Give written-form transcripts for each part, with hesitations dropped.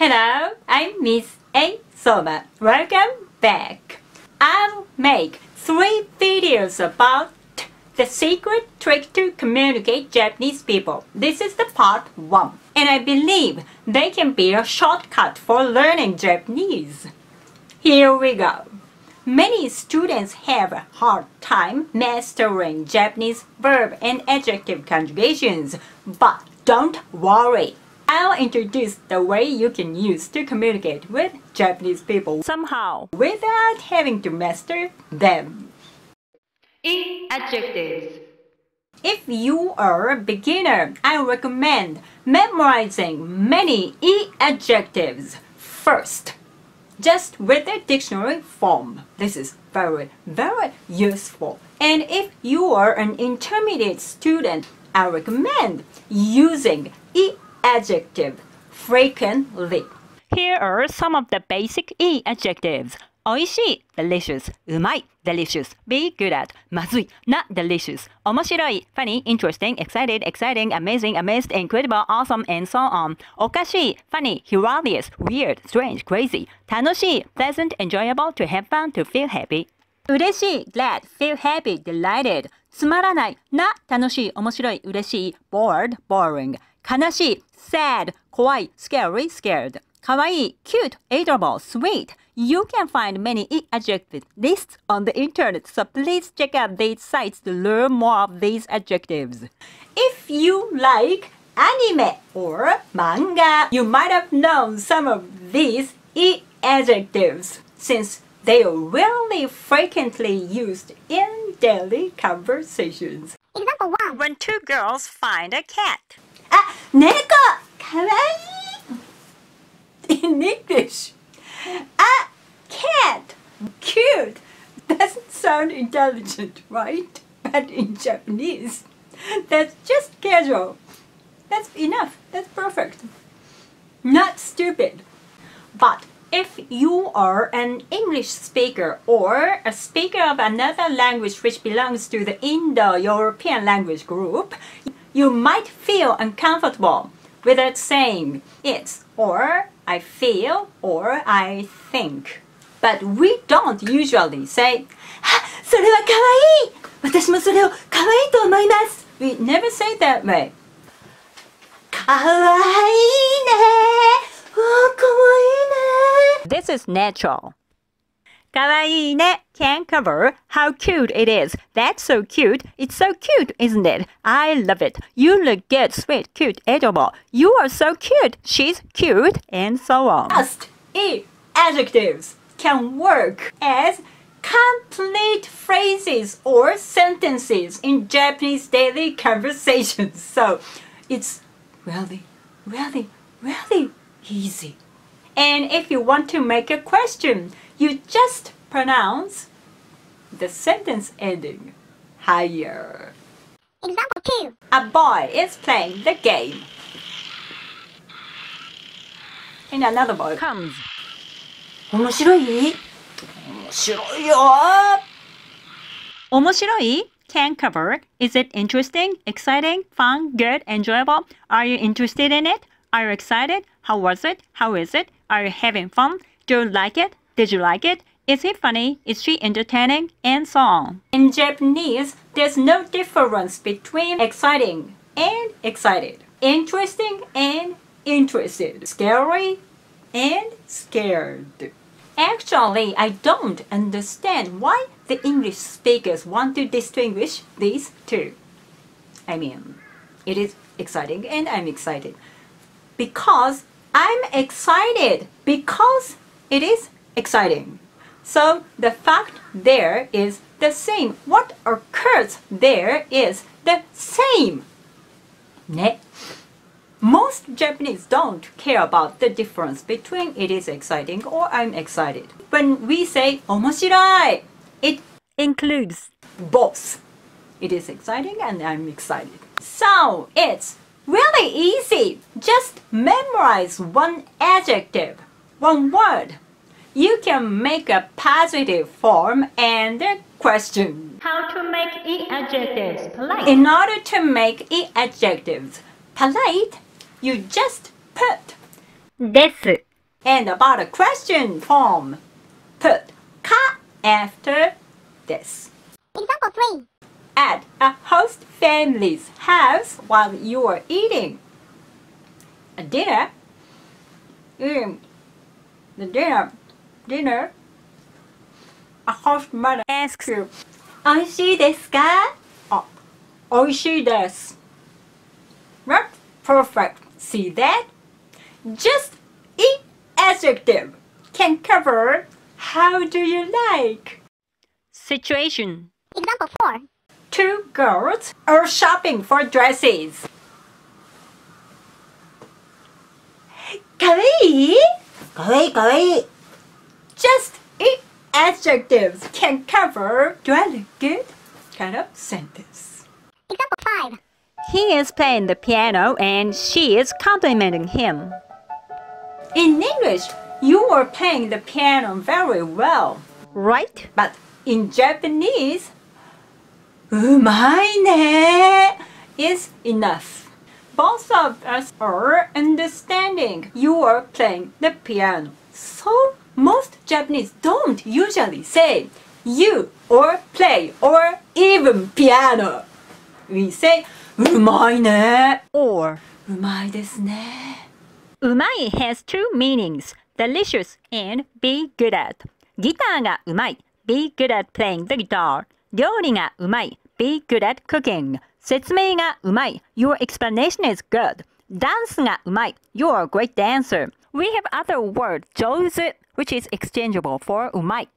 Hello, I'm Miss A. Soma. Welcome back. I'll make 3 videos about the secret trick to communicate Japanese people. This is the part 1. And I believe they can be a shortcut for learning Japanese. Here we go. Many students have a hard time mastering Japanese verb and adjective conjugations, but don't worry. I'll introduce the way you can use to communicate with Japanese people somehow without having to master them. Adjectives. If you are a beginner, I recommend memorizing many adjectives first, just with a dictionary form. This is very useful. And if you are an intermediate student, I recommend using adjective frequently. Here are some of the basic adjectives. おいしい delicious, うまい delicious, be good at, まずい not delicious, 面白い funny, interesting, excited, exciting, amazing, amazed, incredible, awesome, and so on. おかしい funny, hilarious, weird, strange, crazy. 楽しい pleasant, enjoyable, to have fun, to feel happy. 嬉しい glad, feel happy, delighted. つまらない not 楽しい、面白い、嬉しい bored, boring. 悲しい sad, 怖い scary, scared. かわいい cute, adorable, sweet. You can find many adjective lists on the internet, so please check out these sites to learn more of these adjectives. If you like anime or manga, you might have known some of these adjectives since they are really frequently used in daily conversations. Example 1. When 2 girls find a cat. 猫かわいい In English, a cat, cute, doesn't sound intelligent, right? But in Japanese, that's just casual. That's enough. That's perfect. Not stupid. But if you are an English speaker or a speaker of another language which belongs to the Indo-European language group, you might feel uncomfortable without saying it's or I feel or I think. But we don't usually say, それはかわいい私もそれをかわいいと思います We never say that way. かわいいねかわいいね This is natural. かわいいね can cover how cute it is. That's so cute. It's so cute, isn't it? I love it. You look good, sweet, cute, adorable. You are so cute. She's cute, and so on. Just adjectives can work as complete phrases or sentences in Japanese daily conversations. So it's really easy. And if you want to make a question, you just pronounce the sentence ending higher. Example 2. A boy is playing the game. And another boy comes. 面白い？面白いよ。面白い can cover. Is it interesting, exciting, fun, good, enjoyable? Are you interested in it? Are you excited? How was it? How is it? Are you having fun? Do you like it? Did you like it? Is he funny? Is she entertaining? And so on. In Japanese, there's no difference between exciting and excited, interesting and interested, scary and scared. Actually, I don't understand why the English speakers want to distinguish these two. I mean, it is exciting and I'm excited. Because I'm excited because it is exciting. So the fact there is the same. What occurs there is the same. Ne? Most Japanese don't care about the difference between it is exciting or I'm excited. When we say 面白い, it includes both. It is exciting and I'm excited. So it's really easy. Just memorize one adjective, one word. You can make a positive form and a question. How to make adjectives polite. In order to make adjectives polite, you just put です And about a question form, put ka after this. Example 3. At a host family's house while you are eating a dinner. Dinner. A host mother asks you, おいしいですか? Oh, おいしいです. Right? Perfect. See that? Just each adjective can cover how do you like. Situation. Example 4. 2 girls are shopping for dresses. かわいい? かわいいかわいい. Just each adjectives can cover do I look good kind of sentence. Example 5. He is playing the piano and she is complimenting him. In English, you are playing the piano very well. Right? But in Japanese, うまいね is enough. Both of us are understanding you are playing the piano. So most Japanese don't usually say you or play or even piano. We say うまいね Or うまいですね. umai has two meanings, delicious and be good at. ギターがうまい be good at playing the guitar. 料理がうまい be good at cooking. 説明がうまい your explanation is good. ダンスがうまい you're a great dancer. We have other word 上手 which is exchangeable for うまい。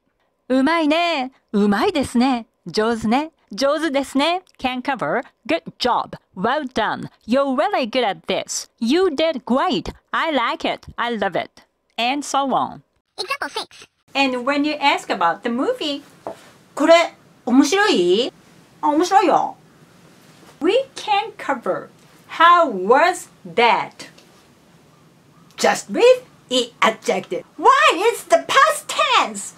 うまいねうまいですね上手ね上手ですね can cover good job, well done, you're really good at this, you did great, I like it, I love it, and so on. Example 6. And when you ask about the movie, これ面白い? あ、面白いよ. We can cover how was that? Just with the adjective. Why it's the past tense?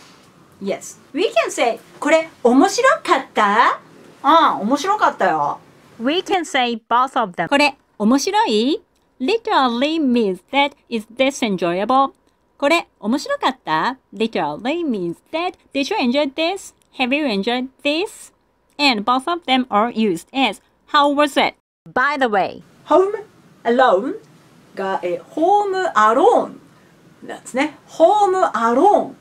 Yes, we can say これ面白かった? あ、面白かったよ. We can say both of them. これ面白い literally means that is this enjoyable. これ面白かった literally means that did you enjoy this? Have you enjoyed this? And both of them are used as how was it? By the way, home alone がhome alone なんですね。home alone.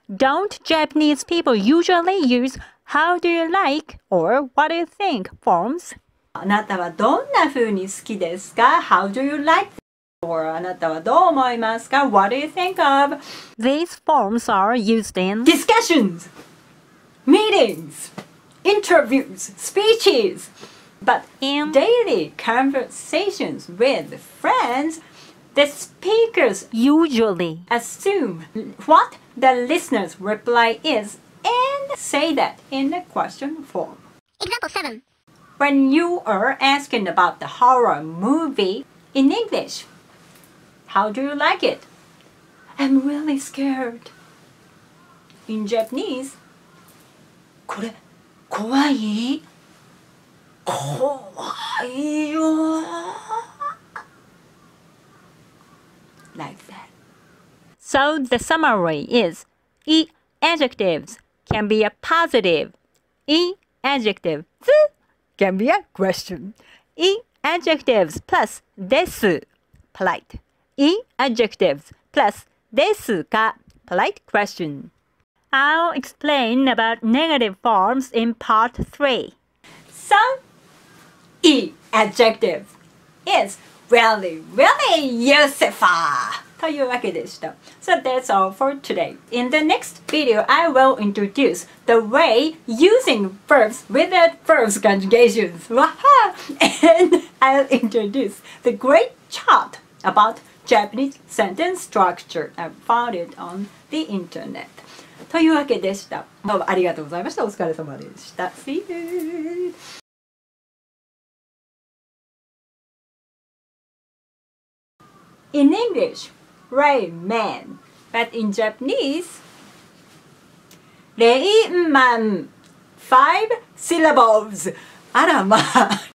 don't Japanese people usually use how do you like or what do you think forms? あなたはどんな風に好きですか? How do you like them? Or あなたはどう思いますか? What do you think of? These forms are used in Discussions, meetings, interviews, speeches. But in daily conversations with friends, the speakers usually assume what the listener's reply is and say that in the question form. Example 7. When you are asking about the horror movie in English, how do you like it? I'm really scared. In Japanese, これ怖い? 怖いよ. Like that. So the summary is E adjectives can be a positive. E adjective can be a question. E adjectives plus desu, polite. E adjectives plus desu ka, polite question. I'll explain about negative forms in part 3. Some E adjective is really, really useful. というわけでした. So that's all for today. In the next video, I will introduce the way using verbs without verbs conjugations. And I'll introduce the great chart about Japanese sentence structure. I found it on the internet. というわけでした. どうもありがとうございました。お疲れ様でした。See you! In English, Rayman. But in Japanese, Rayman. 5 syllables. あらまあ。